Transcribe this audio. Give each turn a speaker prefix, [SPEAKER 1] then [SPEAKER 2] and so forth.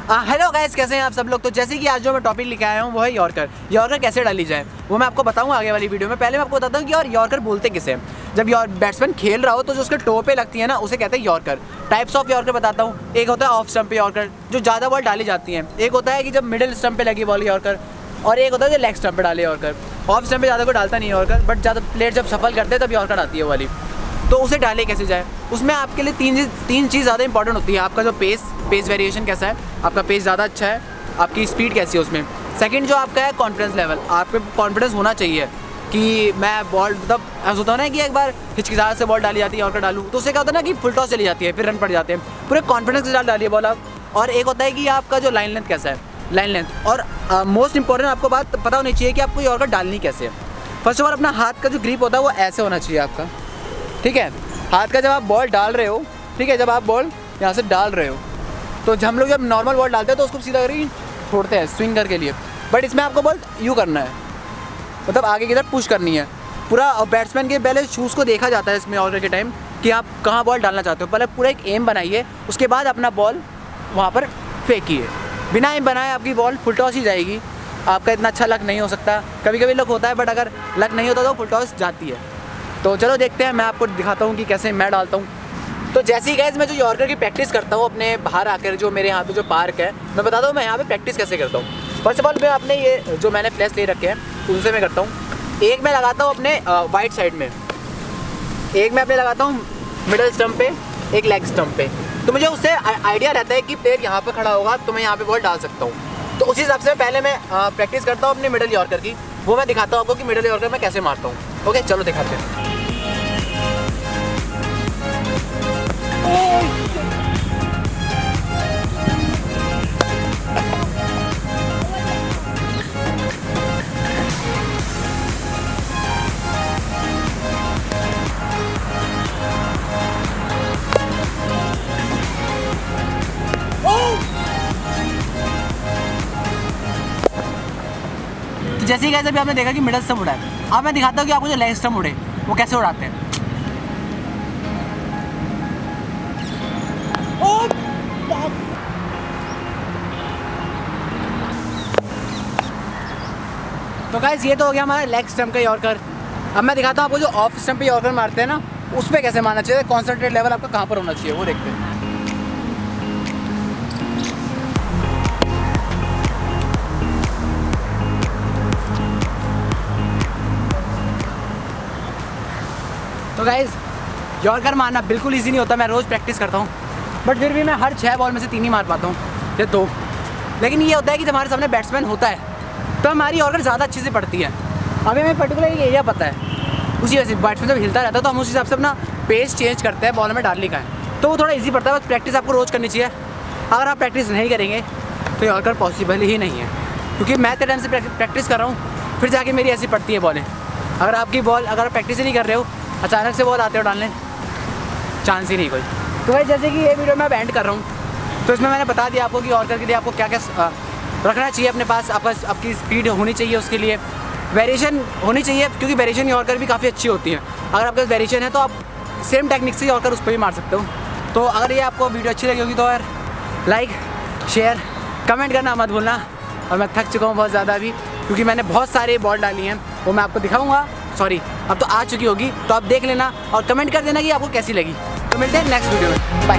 [SPEAKER 1] Hello guys, कैसे हैं आप सब लोग। तो जैसे कि आज जो मैं टॉपिक लेके आया हूँ वो है यॉर्कर। यॉर्कर कैसे डाली जाए वो मैं आपको बताऊँ आगे वाली वीडियो में। पहले मैं आपको बताता हूँ कि यॉर्कर बोलते किसे हैं। जब बैट्समैन खेल रहा हो तो जो उसके टो पे लगती है ना, उसे कहते हैं यॉर्कर। टाइप्स ऑफ यॉर्कर बताता हूँ। एक होता है ऑफ स्टंप पे यॉर्कर, जो ज़्यादा बॉल डाली जाती है। एक होता है कि जब मिडिल स्टंप पे लगी बॉल यॉर्कर, और एक होता है जो लेग स्टंप पे डाले यॉर्कर। ऑफ स्टंप पे ज़्यादा कोई डालता नहीं है यॉर्कर, बट ज़्यादा प्लेयर जब सफल करते हैं तब यॉर्कर आती है वाली। तो उसे डाले कैसे जाए, उसमें आपके लिए तीन चीज़ ज़्यादा इंपॉर्टेंट होती है। आपका जो पेस वेरिएशन कैसा है, आपका पेस ज़्यादा अच्छा है, आपकी स्पीड कैसी है उसमें। सेकंड जो आपका है कॉन्फिडेंस लेवल, आपके कॉन्फिडेंस होना चाहिए कि मैं बॉल, मतलब ऐसा होता है ना कि एक बार हिचकिचाहट से बॉल डाली जाती है यॉर्कर डालूँ तो उससे क्या होता है ना कि फुल टॉस चली जाती है, फिर रन पड़ जाते हैं। पूरे कॉन्फिडेंस के साथ डालिए बॉल आप। और एक होता है कि आपका जो लाइन लेंथ कैसा है, लाइन लेंथ। और मोस्ट इंपॉर्टेंट आपको बात पता होनी चाहिए कि आपको यॉर्कर डालनी कैसे है। फर्स्ट ऑफ ऑल अपना हाथ का जो ग्रिप होता है वो ऐसे होना चाहिए आपका, ठीक है। हाथ का जब आप बॉल डाल रहे हो, ठीक है, जब आप बॉल यहाँ से डाल रहे हो तो हम लोग जब नॉर्मल बॉल डालते हैं तो उसको सीधा करके छोड़ते हैं स्विंगर के लिए, बट इसमें आपको बॉल यूँ करना है, मतलब आगे की तरफ पुश करनी है पूरा। बैट्समैन के पहले शूज़ को देखा जाता है इसमें यॉर्कर के टाइम कि आप कहाँ बॉल डालना चाहते हो। पहले पूरा एक एम बनाइए, उसके बाद अपना बॉल वहाँ पर फेंकिए। बिना एम बनाए आपकी बॉल फुल टॉस ही जाएगी। आपका इतना अच्छा लक नहीं हो सकता, कभी कभी लक होता है, बट अगर लक नहीं होता तो फुल टॉस जाती है। तो चलो देखते हैं, मैं आपको दिखाता हूँ कि कैसे मैं डालता हूँ। तो जैसे ही गाइस मैं जो यॉर्कर की प्रैक्टिस करता हूँ अपने बाहर आकर, जो मेरे यहाँ पे जो पार्क है, मैं बताता हूँ मैं यहाँ पे प्रैक्टिस कैसे करता हूँ। फर्स्ट ऑफ ऑल मैं अपने ये जो मैंने प्लेस ले रखे हैं उनसे मैं करता हूँ। एक मैं लगाता हूँ अपने वाइट साइड में, एक मैं अपने लगाता हूँ मिडल स्टंप पे, एक लेग स्टंप पे। तो मुझे उससे आइडिया रहता है कि प्लेयर यहाँ पर खड़ा होगा तो मैं यहाँ पर बॉल डाल सकता हूँ। तो उसी हिसाब से पहले मैं प्रैक्टिस करता हूँ अपने मिडल यॉर्कर की, वो मैं दिखाता हूँ आपको कि मिडल यॉर्कर मैं कैसे मारता हूँ। ओके चलो दिखाते हैं। तो जैसे ही गाइस अभी आपने देखा कि मिडल स्टंप उड़ा है, अब मैं दिखाता हूँ कि आपको जो लेग स्टंप उड़े वो कैसे उड़ाते हैं। तो गाइस ये तो हो गया हमारा लेग स्टंप का यॉर्कर। अब मैं दिखाता हूँ आपको जो ऑफ स्टंप पे यॉर्कर मारते हैं ना, उस पर कैसे मारना चाहिए, कॉन्संट्रेट लेवल आपका कहाँ पर होना चाहिए वो देखते हैं। तो गाइस यॉर्कर मारना बिल्कुल ईजी नहीं होता, मैं रोज़ प्रैक्टिस करता हूँ, बट फिर भी मैं हर 6 बॉल में से 3 ही मार पाता हूँ या 2। लेकिन ये होता है कि जब हमारे सामने बैट्समैन होता है तो हमारी यॉर्कर ज़्यादा अच्छे से पड़ती है। अभी हमें पर्टिकुलर एक एरिया पता है, उसी वजह से बैट्समैन जब हिलता रहता है तो हम उस हिसाब से अपना पेस चेंज करते हैं बॉल में डालने का है, तो वो थोड़ा ईजी पड़ता है। बस प्रैक्टिस आपको रोज़ करनी चाहिए। अगर आप प्रैक्टिस नहीं करेंगे तो यॉर्कर पॉसिबल ही नहीं है, क्योंकि मैं इतने टाइम से प्रैक्टिस कर रहा हूँ फिर जाके मेरी ऐसी पड़ती है बॉलें। अगर आपकी बॉल, अगर आप प्रैक्टिस ही नहीं कर रहे हो, अचानक से बॉल आते हो डालने, चांस ही नहीं कोई। तो भाई जैसे कि ये वीडियो मैं एंड कर रहा हूँ, तो इसमें मैंने बता दिया आपको कि यॉर्कर के लिए आपको क्या क्या रखना चाहिए अपने पास। आपकी स्पीड होनी चाहिए, उसके लिए वेरिएशन होनी चाहिए, क्योंकि वेरिएशन यॉर्कर भी काफ़ी अच्छी होती है। अगर आपके पास वेरिएशन है तो आप सेम टेक्निक से यॉर्कर उस पर भी मार सकते हो। तो अगर ये आपको वीडियो अच्छी लगी होगी तो यार लाइक, शेयर, कमेंट करना मत भूलना। और मैं थक चुका हूँ बहुत ज़्यादा अभी, क्योंकि मैंने बहुत सारे बॉल डाली हैं, वो मैं आपको दिखाऊँगा। सॉरी, अब तो आ चुकी होगी, तो आप देख लेना और कमेंट कर देना कि आपको कैसी लगी। तो मिलते हैं नेक्स्ट वीडियो में, बाय।